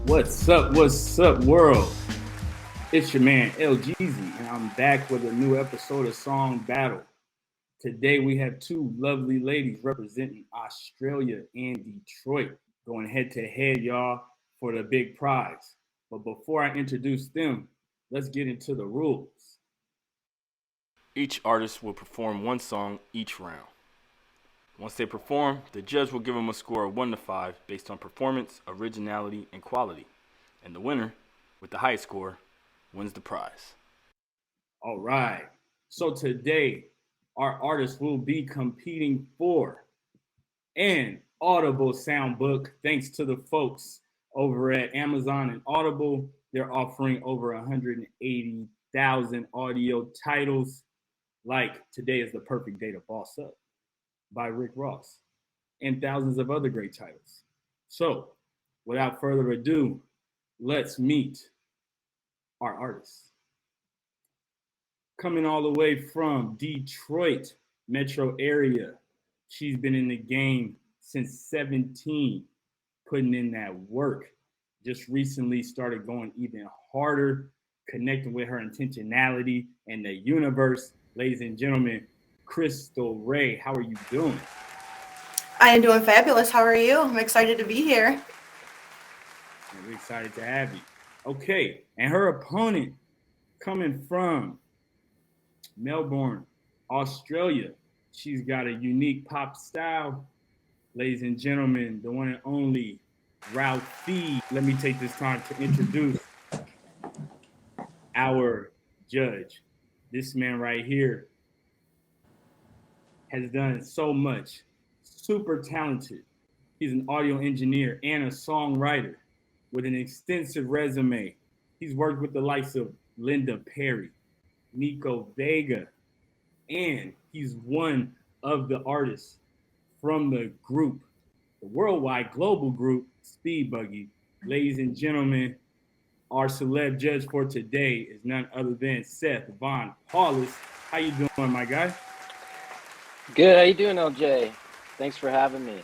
What's up, world? It's your man, LGZ, and I'm back with a new episode of Song Battle. Today, we have two lovely ladies representing Australia and Detroit going head-to-head, y'all, for the big prize. But before I introduce them, let's get into the rules. Each artist will perform one song each round. Once they perform, the judge will give them a score of 1 to 5 based on performance, originality, and quality. And the winner, with the highest score, wins the prize. All right. So today, our artists will be competing for an Audible soundbook. Thanks to the folks over at Amazon and Audible, they're offering over 180,000 audio titles, like Today is the Perfect Day to Boss Up by Rick Ross, and thousands of other great titles. So, without further ado, let's meet our artists. Coming all the way from Detroit metro area, she's been in the game since 17, putting in that work. Just recently started going even harder, connecting with her intentionality and the universe. Ladies and gentlemen, Crystal Ray, how are you doing? I am doing fabulous. How are you? I'm excited to be here. We're excited to have you. Okay, and her opponent coming from Melbourne, Australia. She's got a unique pop style. Ladies and gentlemen, the one and only RALPHY. Let me take this time to introduce our judge. This man right here has done so much, super talented. He's an audio engineer and a songwriter with an extensive resume. He's worked with the likes of Linda Perry, Nico Vega, and he's one of the artists from the group, the worldwide global group, Speed Buggy. Ladies and gentlemen, our celeb judge for today is none other than Seth Von Paulus. How you doing, my guy? Good. How you doing, LJ? Thanks for having me.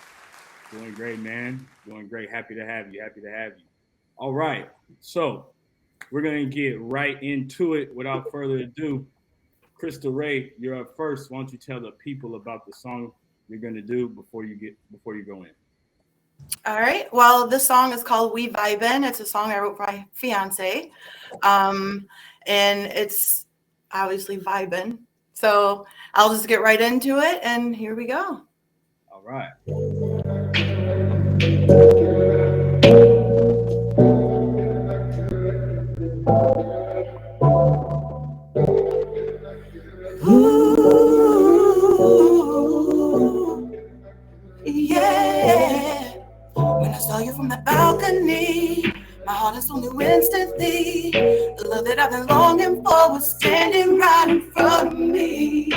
Doing great, man. Doing great. Happy to have you. All right. So we're going to get right into it without further ado. Crystal Ray, you're up first. Why don't you tell the people about the song you're going to do before you go in? All right. Well, this song is called We Vibin'. It's a song I wrote for my fiance. And it's obviously vibin'. So I'll just get right into it, and here we go. All right. Ooh, yeah. When I saw you from the balcony, my heart is only instantly. The love that I've been longing for was standing right in front of me.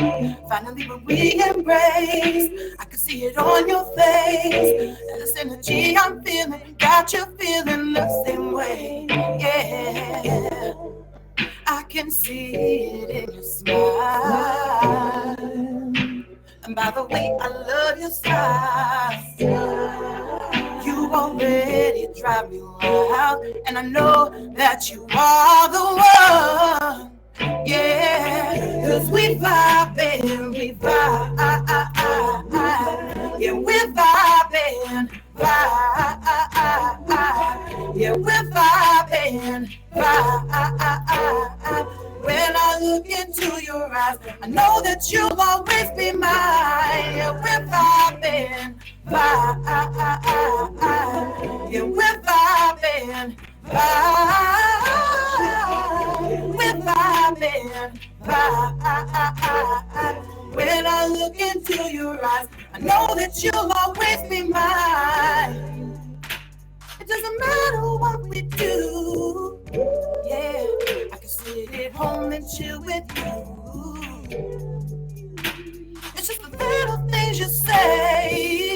Finally, when we embraced, I could see it on your face. And this energy I'm feeling got you feeling the same way. Yeah, I can see it in your smile. And by the way, I love your style. You already drive me wild, and I know that you are the one. Yeah, 'cause we vibin', we vibe. Yeah, we're vibin', vibe. Yeah, we're vibin', vibe. When I look into your eyes, I know that you'll always be mine. Yeah, we're vibin', vibe. Yeah, we're vibin', vibe. We're vibin', vibe. When I look into your eyes, I know that you'll always be mine. It doesn't matter what we do. Yeah, I can sit at home and chill with you. It's just the little things you say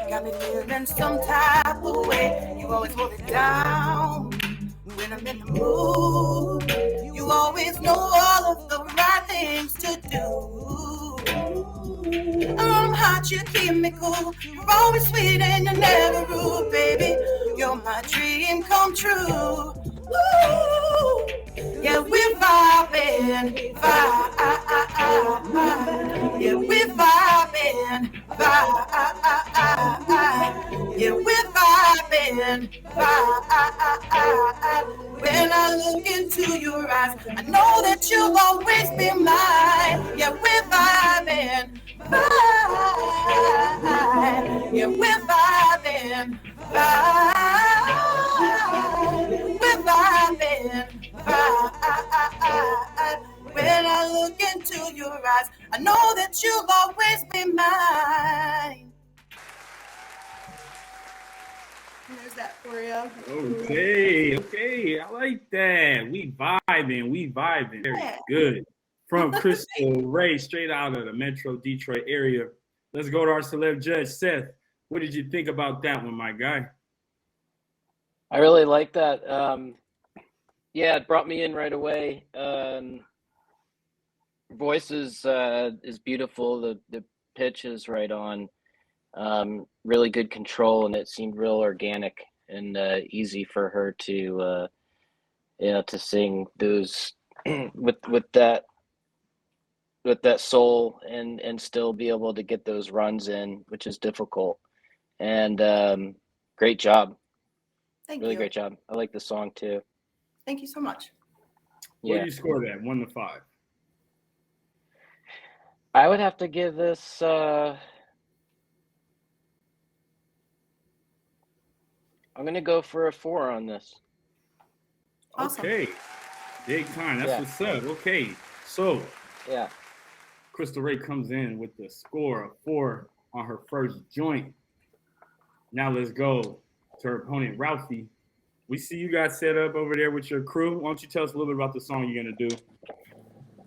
got me feeling some type of way. You always hold it down when I'm in the mood. You always know all of the right things to do. I'm hot, you keep me cool. You're always sweet and you're never rude, baby. You're my my dream come true. Ooh, yeah, we're vibing, vibe. Yeah, we're vibing, vibe. Yeah, we're vibing, vibe. When I look into your eyes, I know that you'll always be mine. Yeah, we're vibing, vibe. Yeah, we're vibing, vibe. We're vibing, vibe. When I look into your eyes, I know that you'll always be mine. There's that for you. Okay, I like that. We vibing. Very good. From Crystal Ray, straight out of the Metro Detroit area. Let's go to our celeb judge, Seth. What did you think about that one, my guy? I really like that. Yeah, it brought me in right away. Voice is beautiful. The pitch is right on. Really good control, and it seemed real organic and easy for her to to sing those with that soul and still be able to get those runs in, which is difficult. And great job. Thank really you. Great job. I like the song too. Thank you so much. What do you score that? 1 to 5? I would have to give this I'm gonna go for a 4 on this. Awesome. Okay. Big time. That's what's up. Okay. So yeah. Crystal Ray comes in with the score of 4 on her first joint. Now let's go to her opponent, Ralphie. We see you guys set up over there with your crew. Why don't you tell us a little bit about the song you're gonna do?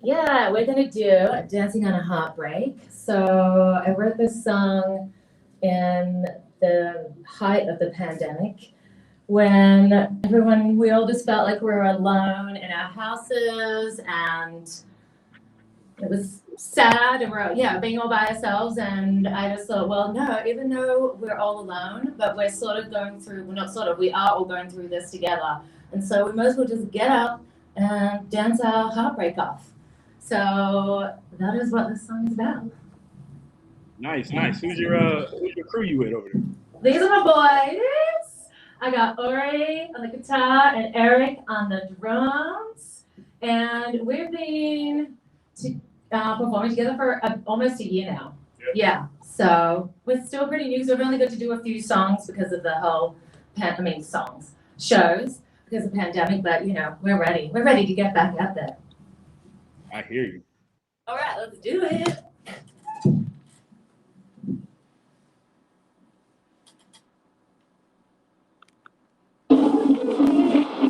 Yeah, we're gonna do Dancing on a Heartbreak. So I wrote this song in the height of the pandemic when we all just felt like we were alone in our houses and it was sad and we're being all by ourselves, and I just thought, well, no, even though we're all alone, but we're sort of going through, we are all going through this together, and so we might as well just get up and dance our heartbreak off. So that is what this song is about. Nice. Who's your crew you with over there? These are my boys. I got Ori on the guitar and Eric on the drums, and we've been performing together for almost a year now. Yeah, so we're still pretty new, so we've only got to do a few songs because of the whole shows because of the pandemic, but we're ready. We're ready to get back out there. I hear you. All right, let's do it.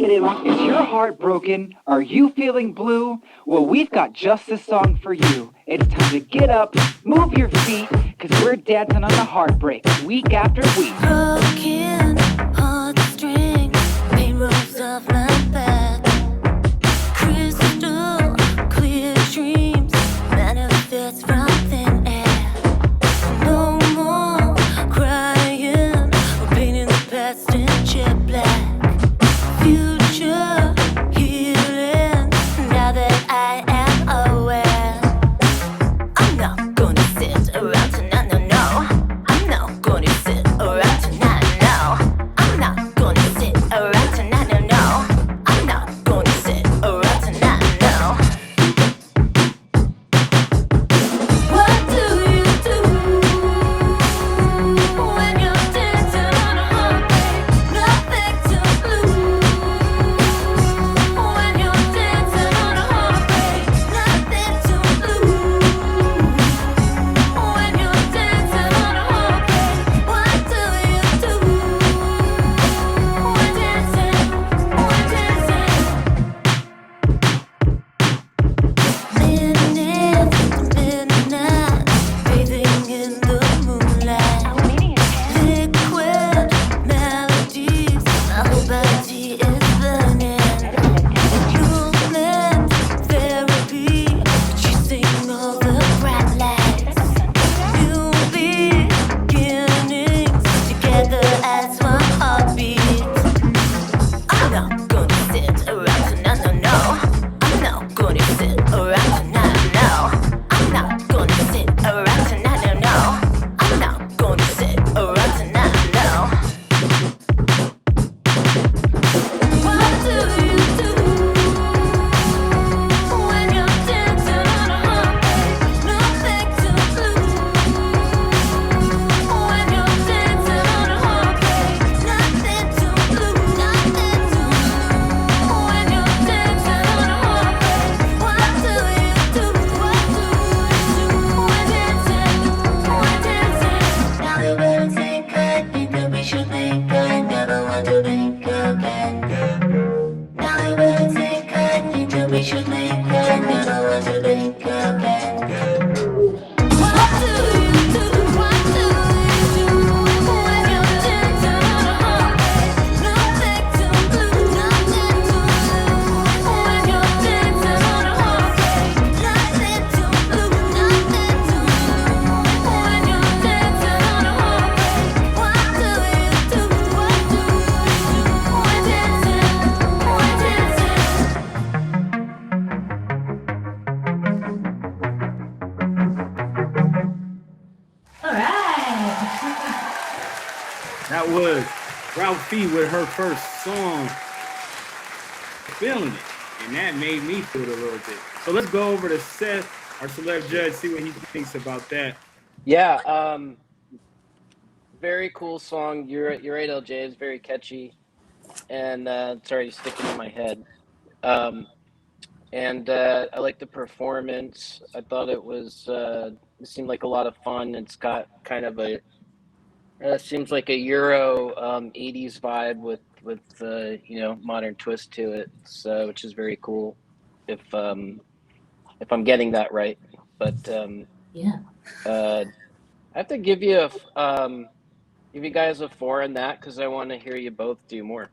Is your heart broken? Are you feeling blue? Well, we've got just this song for you. It's time to get up, move your feet, because we're dancing on the heartbreak week after week. Broken heartstrings, pain rolls off my back. Crystal clear dreams manifest from thin air. No more crying or painting the past in jet black. Future healing, now that I am aware. I'm not gonna sit around tonight, no. I'm not gonna sit around tonight, no. Ralphie with her first song, Feeling It. And that made me feel it a little bit. So let's go over to Seth, our celeb judge, see what he thinks about that. Yeah, very cool song. You're right, LJ. It's very catchy, and it's already sticking in my head. And I like the performance. I thought it it seemed like a lot of fun. It's got kind of seems like a Euro 80s vibe with modern twist to it, which is very cool. If I'm getting that right, but Yeah. I have to give you give you guys a 4 on that because I want to hear you both do more.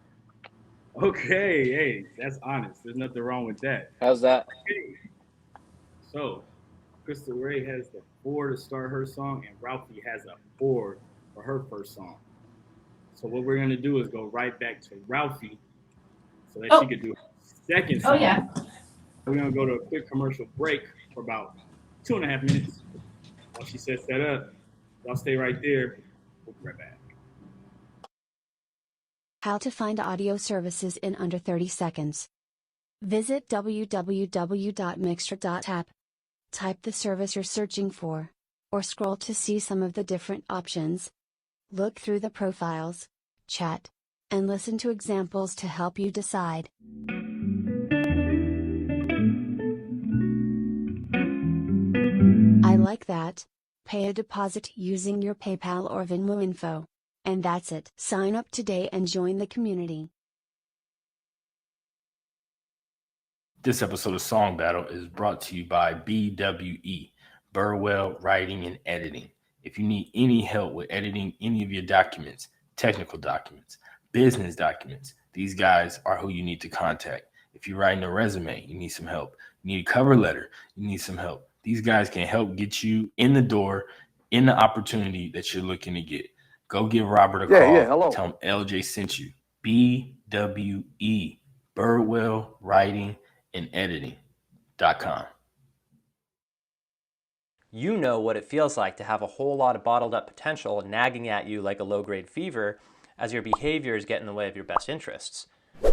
Okay, hey, that's honest. There's nothing wrong with that. How's that? Okay. So, Crystal Ray has the 4 to start her song, and Ralphie has a 4 for her first song. So what we're gonna do is go right back to Ralphie so that she could do her second song. Oh yeah. We're gonna go to a quick commercial break for about 2.5 minutes while she sets that up. Y'all stay right there. We'll be right back. How to find audio services in under 30 seconds. Visit www.MYXRAPP. Type the service you're searching for, or scroll to see some of the different options. Look through the profiles, chat, and listen to examples to help you decide. I like that. Pay a deposit using your PayPal or Venmo info. And that's it. Sign up today and join the community. This episode of Song Battle is brought to you by BWE, Burwell Writing and Editing. If you need any help with editing any of your documents, technical documents, business documents, these guys are who you need to contact. If you're writing a resume, you need some help. You need a cover letter, you need some help. These guys can help get you in the door, in the opportunity that you're looking to get. Go give Robert a call. Hello. Tell him LJ sent you. BWE, Burwell Writing and Editing.com. You know what it feels like to have a whole lot of bottled up potential nagging at you like a low-grade fever as your behaviors get in the way of your best interests.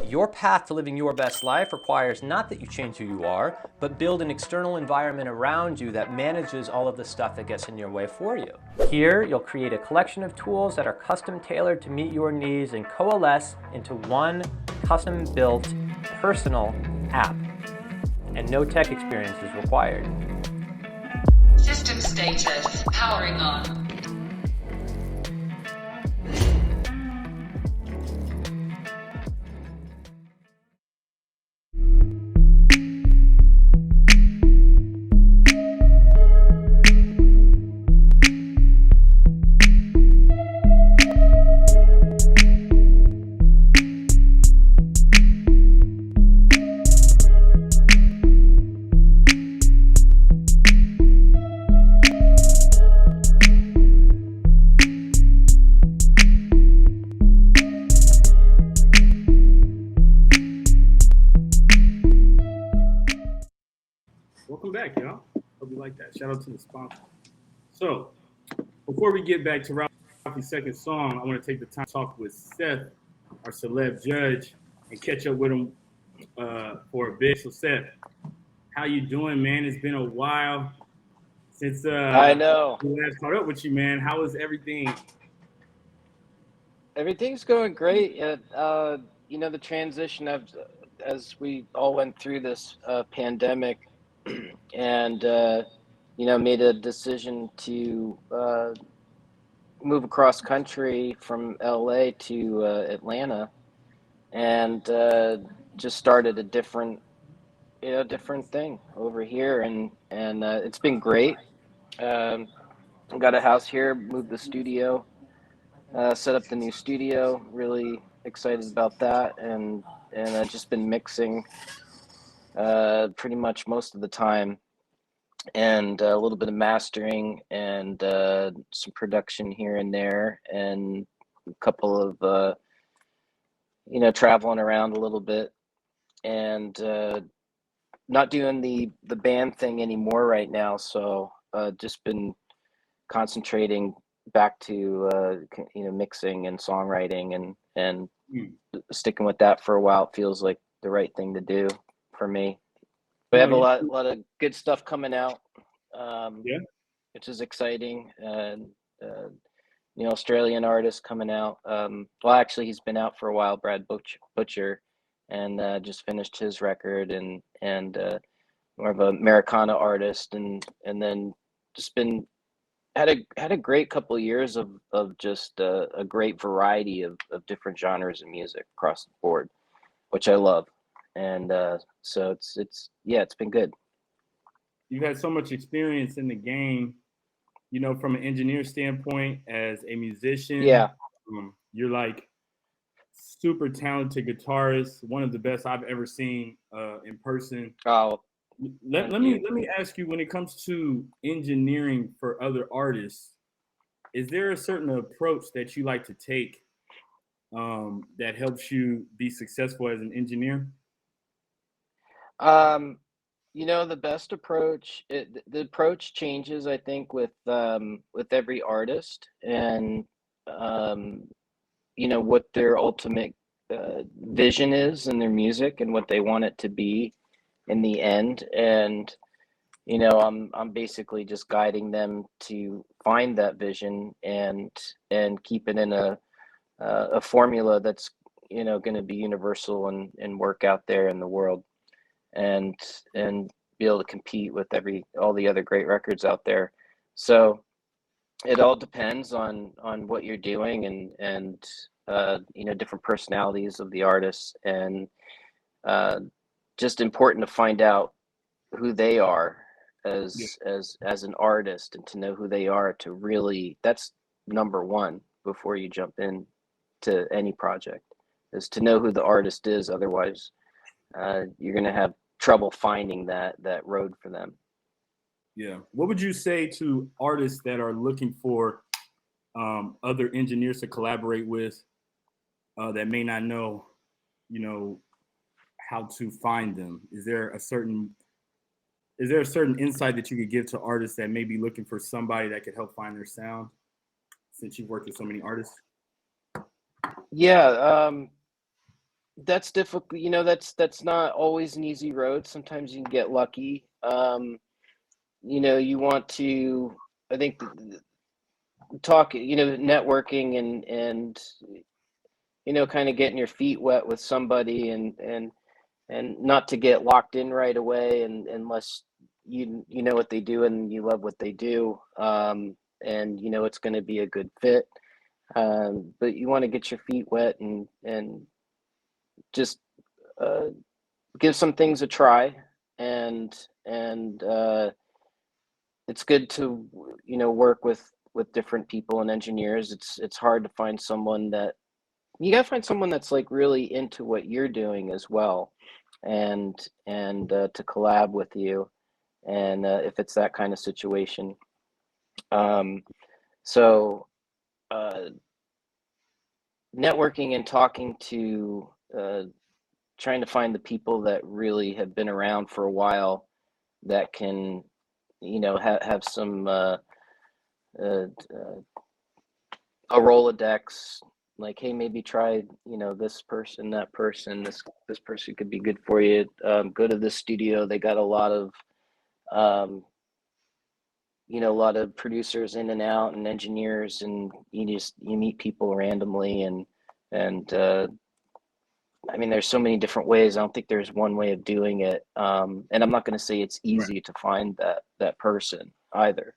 Your path to living your best life requires not that you change who you are, but build an external environment around you that manages all of the stuff that gets in your way for you. Here, you'll create a collection of tools that are custom tailored to meet your needs and coalesce into one custom-built personal app. And no tech experience is required. System status, powering on. Welcome back, y'all. Hope you like that. Shout out to the sponsor. So, before we get back to Ralphie's second song, I want to take the time to talk with Seth, our celeb judge, and catch up with him for a bit. So, Seth, how you doing, man? It's been a while since I know we last caught up with you, man. How is everything? everything's going great. The transition of as we all went through this pandemic, and made a decision to move across country from LA to Atlanta, and just started a different thing over here, and it's been great. Got a house here, moved the studio, set up the new studio. Really excited about that, and I've just been mixing pretty much most of the time, and a little bit of mastering, and some production here and there, and a couple of traveling around a little bit, and not doing the band thing anymore right now. So just been concentrating back to mixing and songwriting, and Mm. sticking with that for a while. It feels like the right thing to do for me. We You have know, a lot of good stuff coming out, yeah. which is exciting. And the Australian artist coming out. Well, actually, he's been out for a while, Brad Butcher, and just finished his record, and more of a Americana artist, and then just been had a great couple of years of just a great variety of different genres of music across the board, which I love. And so it's been good. You've had so much experience in the game, you know, from an engineer standpoint, as a musician. Yeah. You're like super talented guitarist, one of the best I've ever seen in person. Oh, Let me ask you, when it comes to engineering for other artists, is there a certain approach that you like to take that helps you be successful as an engineer? The best approach, the approach changes, I think, with every artist, and what their ultimate vision is in their music and what they want it to be in the end. And I'm basically just guiding them to find that vision and keep it in a formula that's going to be universal and work out there in the world, and be able to compete with all the other great records out there. So it all depends on what you're doing, and different personalities of the artists, and just important to find out who they are as an artist, and to know who they are, to really, that's number one before you jump in to any project, is to know who the artist is. Otherwise you're going to have trouble finding that road for them. Yeah. What would you say to artists that are looking for other engineers to collaborate with, that may not know, how to find them? Is there a certain insight that you could give to artists that may be looking for somebody that could help find their sound, since you've worked with so many artists? Yeah, that's difficult. That's not always an easy road. Sometimes you can get lucky. You want to, I think, talk, networking, and kind of getting your feet wet with somebody, and not to get locked in right away, and unless you know what they do and you love what they do, and it's going to be a good fit. But you want to get your feet wet, and just give some things a try, and it's good to work with different people and engineers. It's hard to find someone that, you got to find someone that's like really into what you're doing as well, and to collab with you, and if it's that kind of situation. So networking and talking to, trying to find the people that really have been around for a while, that can have some a Rolodex, like, hey, maybe try this person, that person, this person could be good for you. Go to this studio, they got a lot of a lot of producers in and out, and engineers, and you meet people randomly, and I mean, there's so many different ways. I don't think there's one way of doing it, and I'm not going to say it's easy to find that person either.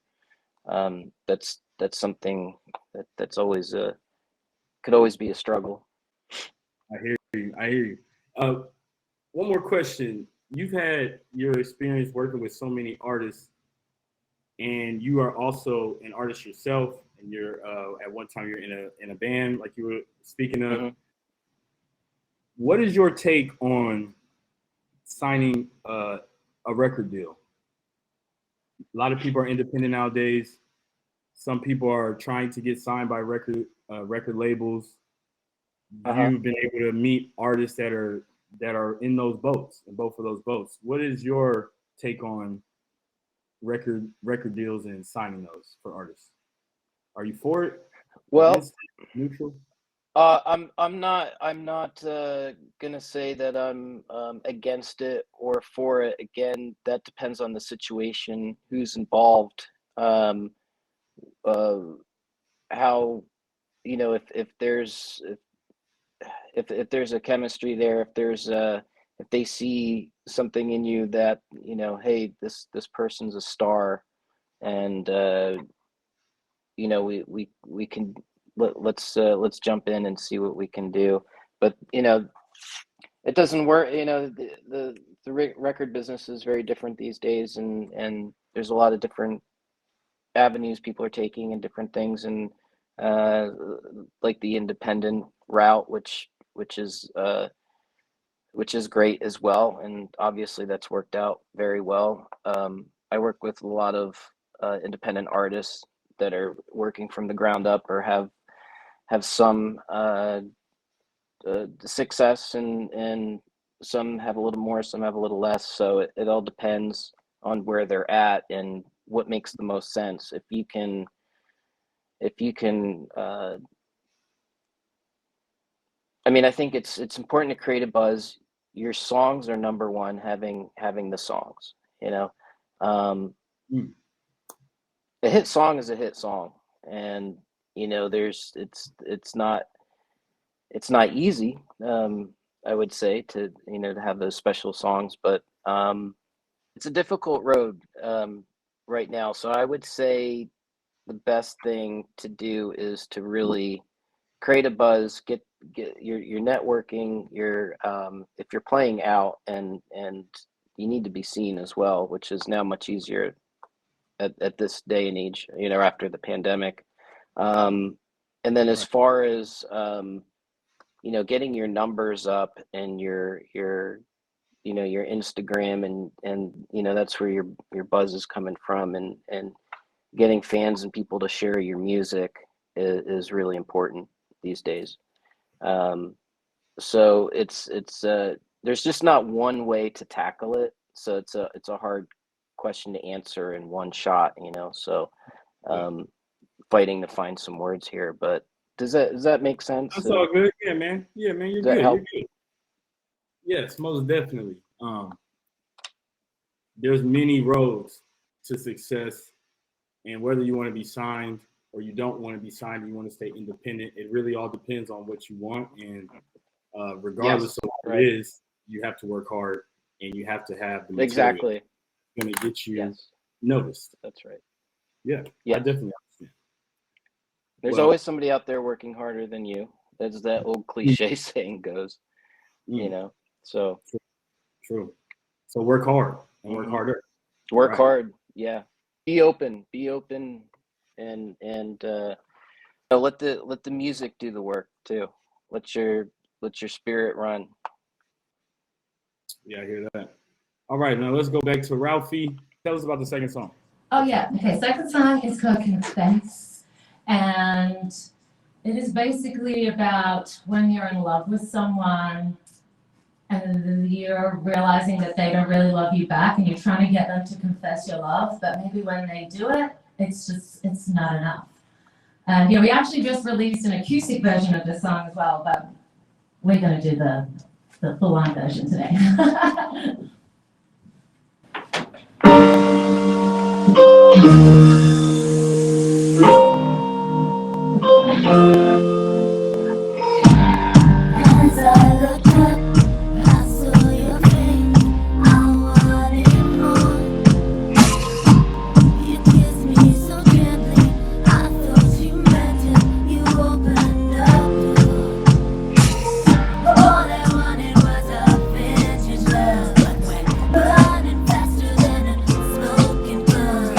That's something that's always could always be a struggle. I hear you. One more question. You've had your experience working with so many artists, and you are also an artist yourself, and you're at one time you're in a band, like you were speaking of. Mm-hmm. What is your take on signing a record deal? A lot of people are independent nowadays. Some people are trying to get signed by record labels. You've been able to meet artists that are in those boats, in both of those boats. What is your take on record deals and signing those for artists? Are you for it? Well, neutral? I'm not gonna say that I'm against it or for it. Again, that depends on the situation, who's involved, um, uh, how, if there's a chemistry there, if they see something in you that, hey, this person's a star, and we can let's jump in and see what we can do. But it doesn't work. The record business is very different these days, and there's a lot of different avenues people are taking and different things, and uh, like the independent route, which is great as well, and obviously that's worked out very well. I work with a lot of independent artists that are working from the ground up, or have some success, and some have a little more, some have a little less. So it all depends on where they're at and what makes the most sense. If you can, I mean, I think it's important to create a buzz. Your songs are number one. Having the songs, Mm. a hit song is a hit song, and it's not easy. I would say to have those special songs, but it's a difficult road right now. So I would say the best thing to do is to really create a buzz, get your networking, if you're playing out, and you need to be seen as well, which is now much easier at this day and age, after the pandemic. And then as Right. far as getting your numbers up, and your Instagram, and that's where your buzz is coming from, and getting fans and people to share your music is really important these days. So there's just not one way to tackle it. So it's a hard question to answer in one shot, So Yeah. fighting to find some words here, but does that make sense? That's all good. Yeah, man. Yeah, man. You're Does that good. help? You're good. Yes, most definitely. There's many roads to success, and whether you want to be signed or you don't want to be signed, or you want to stay independent, it really all depends on what you want. And regardless Yes, of what right. it is, you have to work hard, and you have to have the material Exactly. going to get you Yes, noticed. that's right. Yeah, I Yes. definitely understand. There's Well, always somebody out there working harder than you. As that old cliche saying goes, mm, So true, true. So work hard and work mhm. harder. Work Right. hard. Yeah. Be open. And let the music do the work too. Let your spirit run. Yeah, I hear that. All right, now let's go back to Ralphie. Tell us about the second song. Oh yeah, okay, second song is called Confess, and it is basically about when you're in love with someone and you're realizing that they don't really love you back, and you're trying to get them to confess your love, but maybe when they do it, it's not enough. And we actually just released an acoustic version of this song as well, but we're gonna do the full-on version today. As I looked up, I saw your face. I wanted more. You kissed me so gently. I thought you meant it. You opened up the door. All I wanted was a vintage love, but went burning faster than a smoking gun.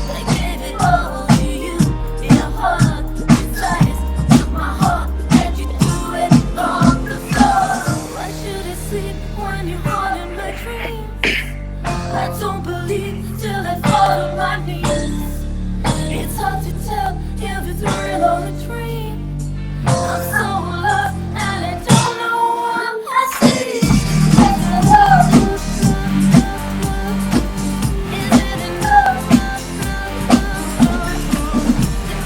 I gave it all to you in a hug, precise. Took my heart and you threw it on the floor. Why should I sleep when you're haunting my dreams? I don't believe till I fall on my knees. It's hard to tell if it's real or a dream. I'm so lost and I don't know what I see. Is it love? Is it enough?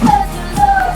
Is it love?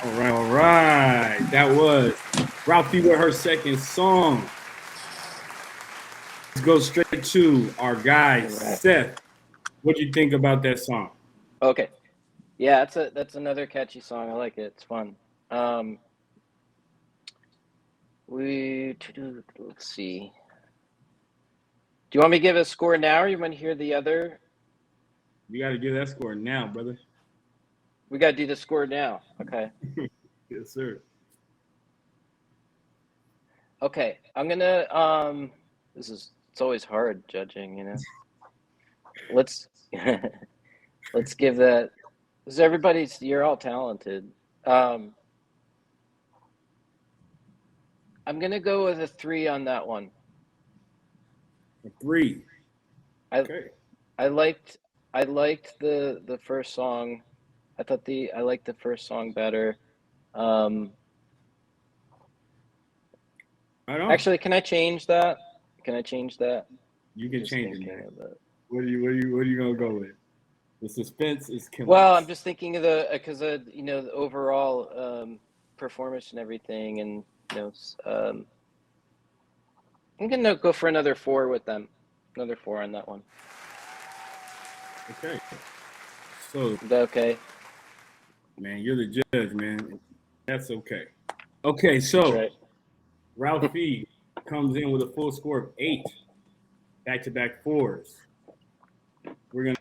All right. That was Ralphie with her second song. Let's go straight to our guy, All right. Seth. What do you think about that song? Okay. Yeah, that's another catchy song. I like it. It's fun. Let's see. Do you want me to give a score now, or you want to hear the other? You got to give that score now, brother. We got to do the score now. Okay. Yes, sir. Okay. I'm gonna. It's always hard judging, you know. Let's give that. Because you're all talented. I'm gonna go with a 3 on that one. A 3. Okay. I liked the first song. I liked the first song better. Right on. Actually, can I change that? You can Just change it, thinking man. of it. What are you gonna go with? The suspense is killing. Well, us. I'm just thinking of the overall performance and everything, and I'm gonna go for another 4 with them. Another 4 on that one. Okay. So, Is that okay? man, you're the judge, man. That's okay. Okay, so That's right. Ralphie comes in with a full score of 8, back-to-back 4s. We're gonna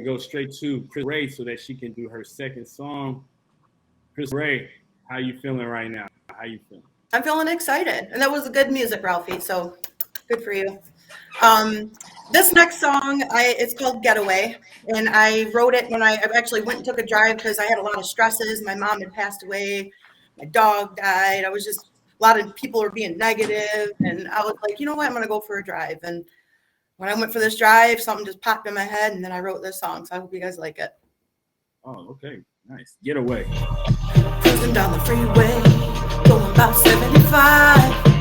go straight to Chris Ray so that she can do her second song. Chris Ray, how you feeling right now? How you feeling? I'm feeling excited, and that was good music, Ralphie. So good for you. This next song, it's called Getaway, and I wrote it when I actually went and took a drive because I had a lot of stresses. My mom had passed away, my dog died. A lot of people were being negative, and I was like, you know what, I'm gonna go for a drive. And when I went for this drive, something just popped in my head, and then I wrote this song. So I hope you guys like it. Oh, okay, nice. Getaway. Cruising down the freeway, going about 75.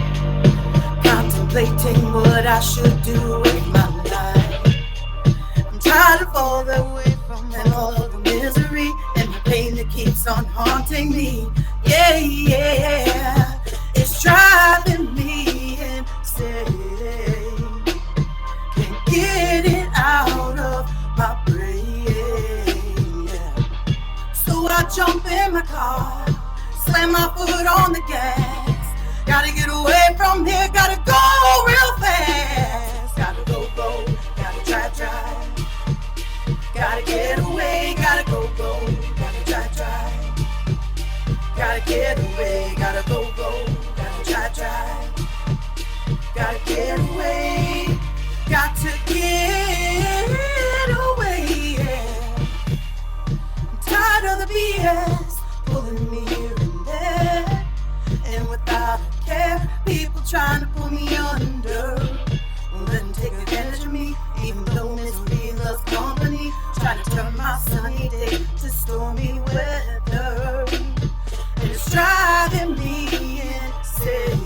Contemplating what I should do with my life. I'm tired of all the way from and all the misery and the pain that keeps on haunting me. Yeah, yeah, it's driving me insane. Can't get it out of my brain. Yeah. So I jump in my car, slam my foot on the gas. Gotta get away from here, gotta go real fast. Gotta go, gotta drive. Gotta get away, gotta go, gotta drive. Gotta get away, gotta go, gotta drive. Gotta get away, got to get away, yeah. I'm tired of the BS, pulling me here and there. And without a care, people trying to pull me under. Won't let them take advantage of me, even though misery loves company. Trying to turn my sunny day to stormy weather. And it's driving me insane.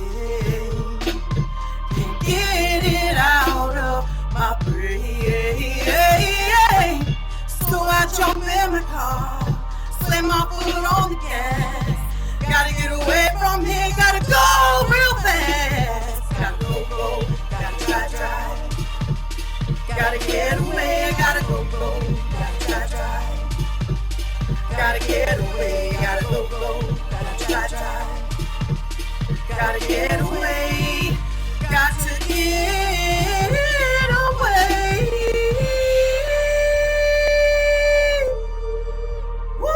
Can't get it out of my brain. So I jump in my car, slam my foot on the gas. Gotta get away from here, gotta go real fast. Gotta go, gotta drive. Gotta get away, gotta go, gotta drive. Gotta get away, gotta go, gotta drive. Gotta get away, got to get away. Woo!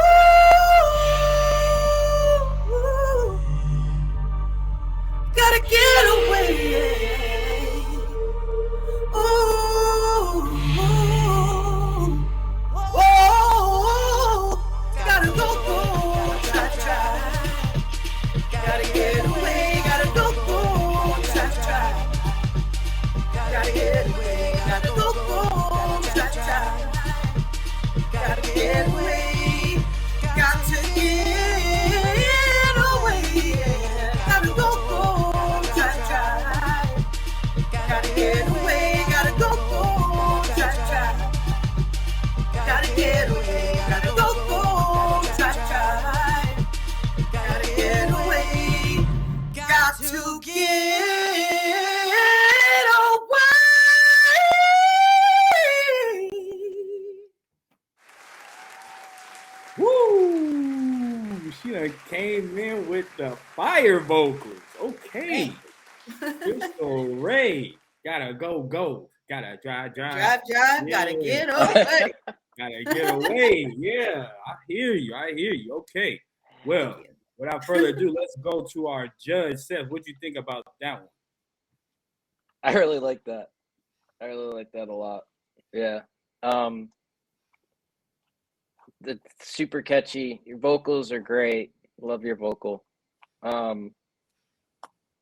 Gotta get away. Ooh, ooh, ooh, gotta go. She done came in with the fire vocals. Okay. Crystal Ray. Gotta go. Gotta drive. Drive, gotta Yeah. get away. Gotta get away. Yeah, I hear you. Okay. Well, without further ado, let's go to our judge, Seth. What do you think about that one? I really like that. I really like that a lot. Yeah. It's super catchy. Your vocals are great. Love your vocal.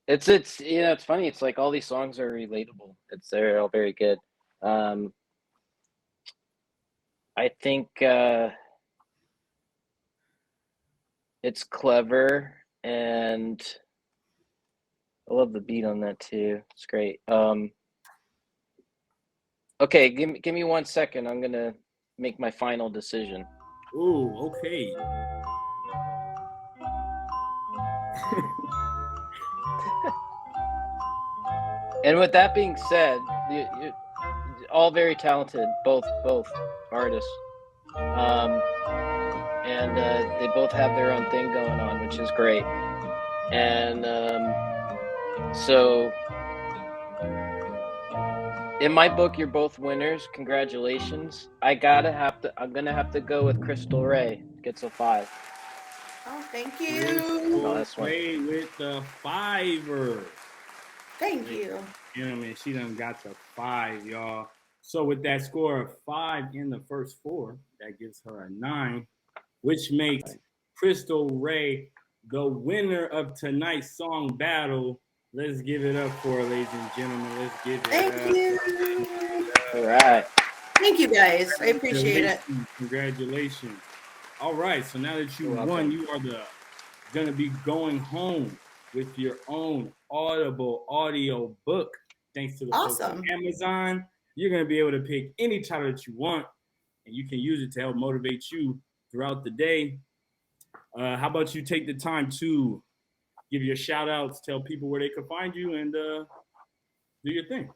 It's it's funny. It's like all these songs are relatable. They're all very good. I think it's clever, and I love the beat on that too. It's great. Okay, give me 1 second. I'm gonna make my final decision. Ooh, okay. And with that being said, you all very talented, both artists, and they both have their own thing going on, which is great. And so, in my book, you're both winners. Congratulations. I'm gonna have to go with Crystal Ray. Gets a 5. Oh, thank you. Ray with the 5. Thank you. Gentlemen, she done got to 5, y'all. So with that score of 5 in the first 4, that gives her a 9, which makes Crystal Ray the winner of tonight's song battle. Let's give it up for her, ladies and gentlemen. Let's give it up. Thank you. All right. Thank you, guys. I appreciate it. Congratulations. All right, so now that you You're won, welcome. you are gonna be going home with your own Audible audio book. Thanks to the folks at Awesome. Amazon, you're gonna be able to pick any title that you want, and you can use it to help motivate you throughout the day. How about you take the time to give your shout outs, tell people where they can find you, and do your thing.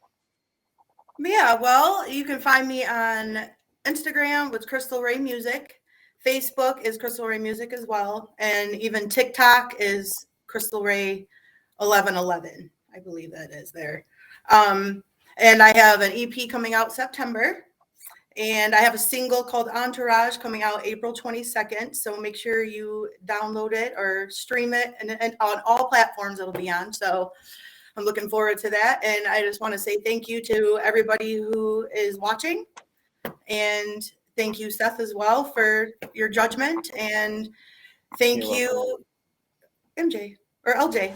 Yeah, well, you can find me on Instagram with Crystal Ray Music. Facebook is Crystal Ray Music as well. And even TikTok is Crystal Ray 1111. I believe that is there. And I have an EP coming out September. And I have a single called Entourage coming out April 22nd. So make sure you download it or stream it. And on all platforms it'll be on. So I'm looking forward to that. And I just want to say thank you to everybody who is watching. And thank you, Seth, as well, for your judgment. And thank you, MJ or LJ.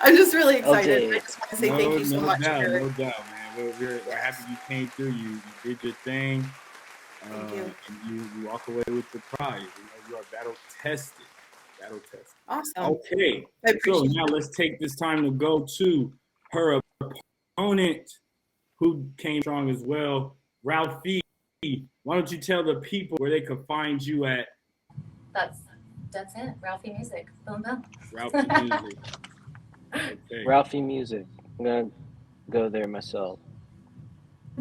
I'm just really excited. I just want to say thank you so much. No doubt, man. We're happy you came through. You did your thing. Thank you. And you walk away with the prize. You are battle tested. Awesome. Okay. I So appreciate now let's take this time to go to her opponent, who came strong as well, Ralphie. Why don't you tell the people where they can find you at? That's it. Ralphie Music. Boom, boom. Ralphie Music. Okay. Ralphie Music. I'm gonna go there myself.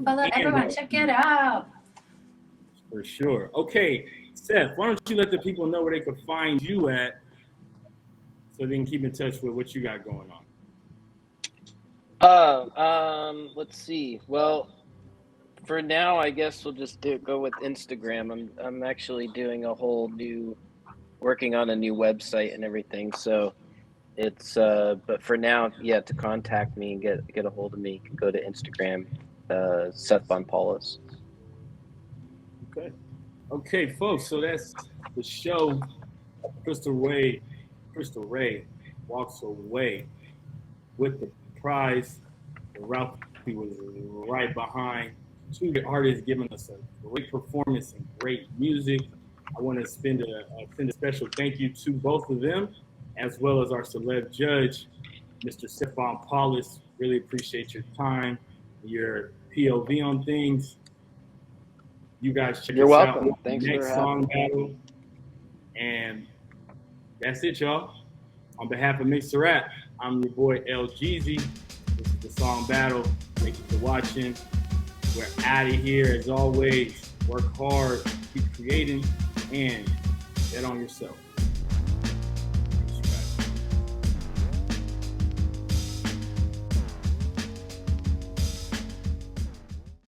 Follow everyone. Check it out. For sure. Okay, Seth, why don't you let the people know where they can find you at so they can keep in touch with what you got going on? Let's see. Well, for now, I guess we'll just go with Instagram. I'm actually doing working on a new website and everything. So it's but for now, yeah, to contact me and get a hold of me, you can go to Instagram, Seth Von Paulus. Okay, folks. So that's the show. Crystal Ray walks away with the prize. Ralphie was right behind. 2 artists giving us a great performance and great music. I want to send a special thank you to both of them, as well as our celeb judge, Mr. SETH VON PAULUS. Really appreciate your time, your POV on things. You guys check You're us welcome. out. Thanks Next for song having me. battle. And that's it, y'all. On behalf of MYXRAPP, I'm your boy L Jeezy. This is the song battle. Thank you for watching. We're out of here as always. Work hard, keep creating, and Bet on yourself.